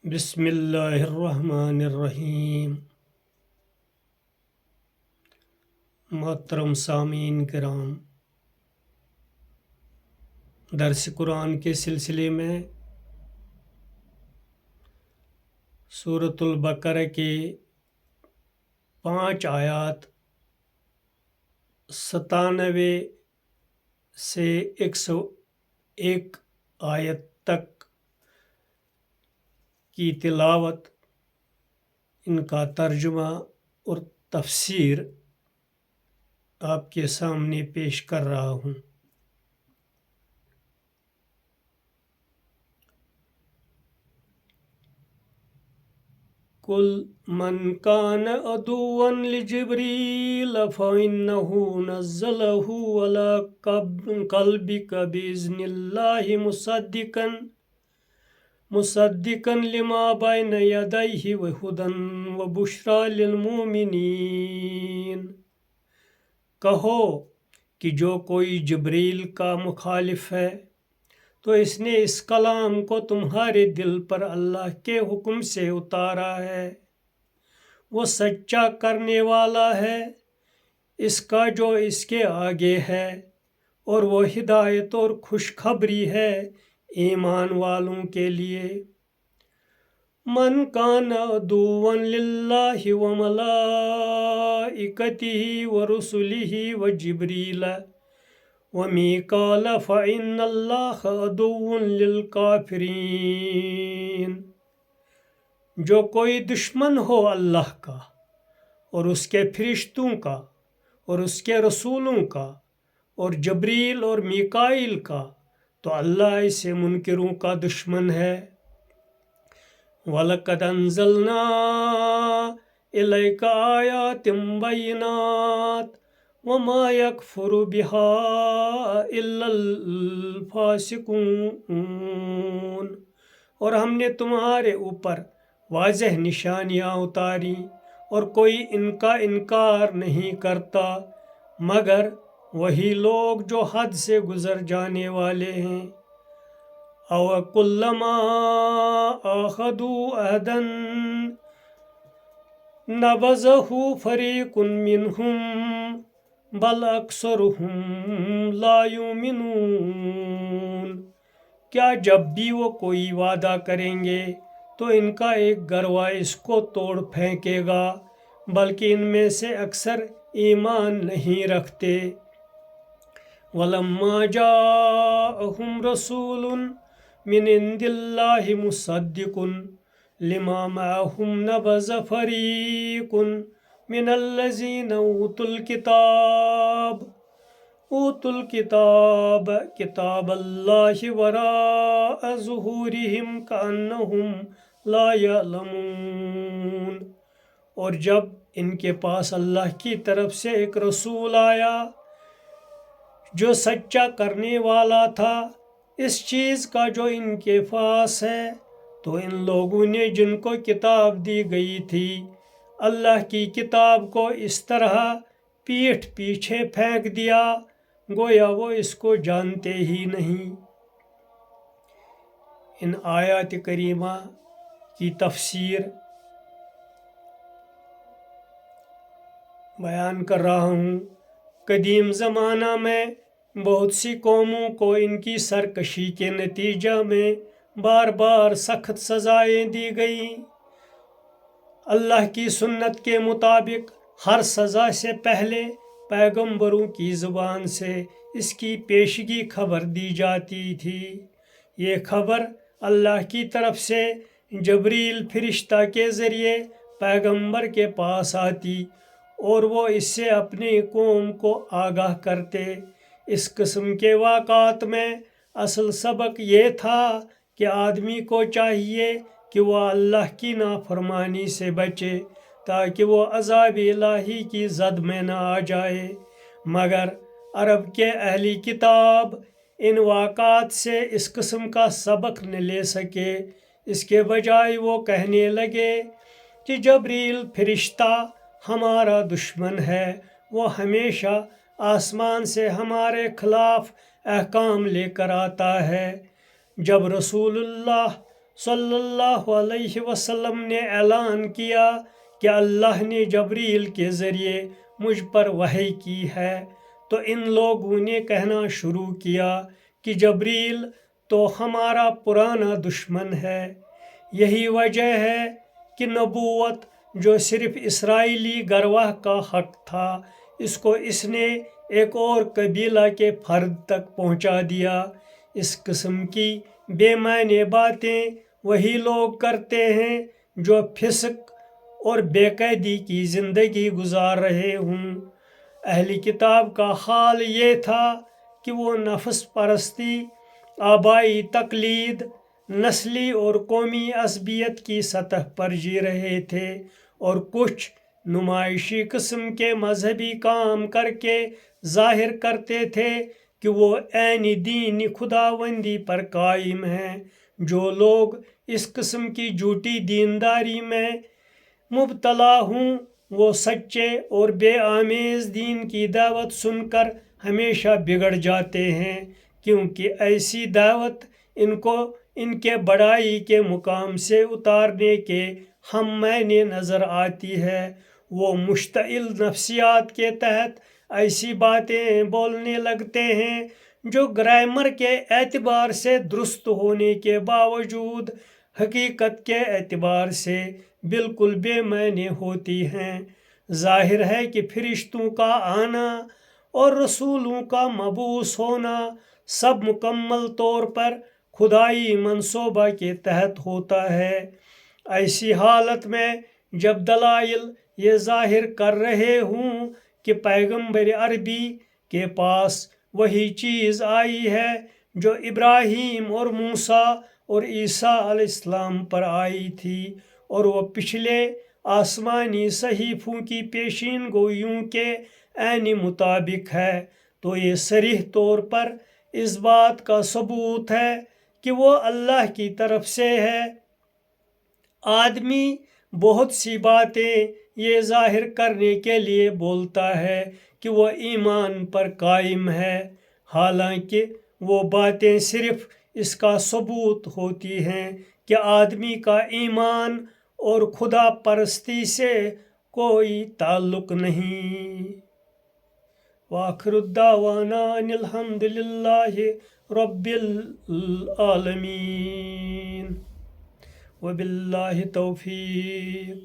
بسم اللہ الرحمن الرحیم۔ محترم سامعین کرام، درس قرآن کے سلسلے میں سورۃ البقرہ کے 5 آیات 97 سے 101 آیت تک کی تلاوت، ان کا ترجمہ اور تفسیر آپ کے سامنے پیش کر رہا ہوں۔ قل من کان عدوا لجبریل فإنہ نزلہ علی قلبک بإذن اللہ مصدقا لما بین یدیہ وہدی وبشری للمؤمنین۔ کہو کہ جو کوئی جبریل کا مخالف ہے تو اس نے اس کلام کو تمہارے دل پر اللہ کے حکم سے اتارا ہے، وہ سچا کرنے والا ہے اس کا جو اس کے آگے ہے، اور وہ ہدایت اور خوشخبری ہے ایمان والوں کے لیے۔ من کان عدوا للہ وملائکتہ ورسلہ وجبریل ومیکال فإن اللہ عدو للکافرین۔ جو کوئی دشمن ہو اللہ کا اور اس کے فرشتوں کا اور اس کے رسولوں کا اور جبریل اور میکائیل کا، تو اللہ ایسے منکروں کا دشمن ہے۔ وَلَقَدْ أَنزَلْنَا إِلَيْكَ آيَاتٍ بَيِّنَاتٍ وَمَا يَكْفُرُ بِهَا إِلَّا الْفَاسِقُونَ۔ اور ہم نے تمہارے اوپر واضح نشانیاں اتاریں اور کوئی ان کا انکار نہیں کرتا مگر وہی لوگ جو حد سے گزر جانے والے ہیں۔ او کلما آخذوا عہدا نبذہ فریق منہم بل اکثرہم لا یؤمنون۔ کیا جب بھی وہ کوئی وعدہ کریں گے تو ان کا ایک گروہ اس کو توڑ پھینکے گا، بلکہ ان میں سے اکثر ایمان نہیں رکھتے۔ وَلَمَّا جَاءَهُمْ رَسُولٌ مِّنْ عِندِ اللَّهِ مُصَدِّقٌ لِمَا مَعَهُمْ نَبَذَ فَرِيقٌ مِّنَ الَّذِينَ أُوتُوا الْكِتَابَ كِتَابَ اللَّهِ وَرَاءَ ظُهُورِهِمْ كَأَنَّهُمْ لَا يَعْلَمُونَ۔ اور جب ان کے پاس اللہ کی طرف سے ایک رسول آیا جو سچا کرنے والا تھا اس چیز کا جو ان کے پاس ہے، تو ان لوگوں نے جن کو کتاب دی گئی تھی اللہ کی کتاب کو اس طرح پیٹھ پیچھے پھینک دیا گویا وہ اس کو جانتے ہی نہیں۔ ان آیات کریمہ کی تفسیر بیان کر رہا ہوں۔ قدیم زمانہ میں بہت سی قوموں کو ان کی سرکشی کے نتیجہ میں بار بار سخت سزائیں دی گئیں۔ اللہ کی سنت کے مطابق ہر سزا سے پہلے پیغمبروں کی زبان سے اس کی پیشگی خبر دی جاتی تھی۔ یہ خبر اللہ کی طرف سے جبریل فرشتہ کے ذریعے پیغمبر کے پاس آتی اور وہ اس سے اپنی قوم کو آگاہ کرتے۔ اس قسم کے واقعات میں اصل سبق یہ تھا کہ آدمی کو چاہیے کہ وہ اللہ کی نافرمانی سے بچے تاکہ وہ عذاب الہی کی زد میں نہ آ جائے، مگر عرب کے اہل کتاب ان واقعات سے اس قسم کا سبق نہ لے سکے۔ اس کے بجائے وہ کہنے لگے کہ جبریل فرشتہ ہمارا دشمن ہے، وہ ہمیشہ آسمان سے ہمارے خلاف احکام لے کر آتا ہے۔ جب رسول اللہ صلی اللہ علیہ وسلم نے اعلان کیا کہ اللہ نے جبریل کے ذریعے مجھ پر وحی کی ہے، تو ان لوگوں نے کہنا شروع کیا کہ جبریل تو ہمارا پرانا دشمن ہے۔ یہی وجہ ہے کہ نبوت جو صرف اسرائیلی گروہ کا حق تھا، اس کو اس نے ایک اور قبیلہ کے فرد تک پہنچا دیا۔ اس قسم کی بے معنی باتیں وہی لوگ کرتے ہیں جو فسق اور بے قیدی کی زندگی گزار رہے ہوں۔ اہل کتاب کا حال یہ تھا کہ وہ نفس پرستی، آبائی تقلید، نسلی اور قومی عصبیت کی سطح پر جی رہے تھے، اور کچھ نمائشی قسم کے مذہبی کام کر کے ظاہر کرتے تھے کہ وہ عین دین خداوندی پر قائم ہیں۔ جو لوگ اس قسم کی جھوٹی دینداری میں مبتلا ہوں، وہ سچے اور بے آمیز دین کی دعوت سن کر ہمیشہ بگڑ جاتے ہیں، کیونکہ ایسی دعوت ان کو ان کے بڑائی کے مقام سے اتارنے کے ہم معنی نظر آتی ہے۔ وہ مشتعل نفسیات کے تحت ایسی باتیں بولنے لگتے ہیں جو گرامر کے اعتبار سے درست ہونے کے باوجود حقیقت کے اعتبار سے بالکل بے معنی ہوتی ہیں۔ ظاہر ہے کہ فرشتوں کا آنا اور رسولوں کا مبعوث ہونا سب مکمل طور پر خدائی منصوبہ کے تحت ہوتا ہے۔ ایسی حالت میں جب دلائل یہ ظاہر کر رہے ہوں کہ پیغمبر عربی کے پاس وہی چیز آئی ہے جو ابراہیم اور موسیٰ اور عیسیٰ علیہ السلام پر آئی تھی، اور وہ پچھلے آسمانی صحیفوں کی پیشین گوئیوں کے عین مطابق ہے، تو یہ صریح طور پر اس بات کا ثبوت ہے کہ وہ اللہ کی طرف سے ہے۔ آدمی بہت سی باتیں یہ ظاہر کرنے کے لیے بولتا ہے کہ وہ ایمان پر قائم ہے، حالانکہ وہ باتیں صرف اس کا ثبوت ہوتی ہیں کہ آدمی کا ایمان اور خدا پرستی سے کوئی تعلق نہیں۔ وآخر الدعوانا ان الحمد للہ رب العالمین وباللہ توفیق۔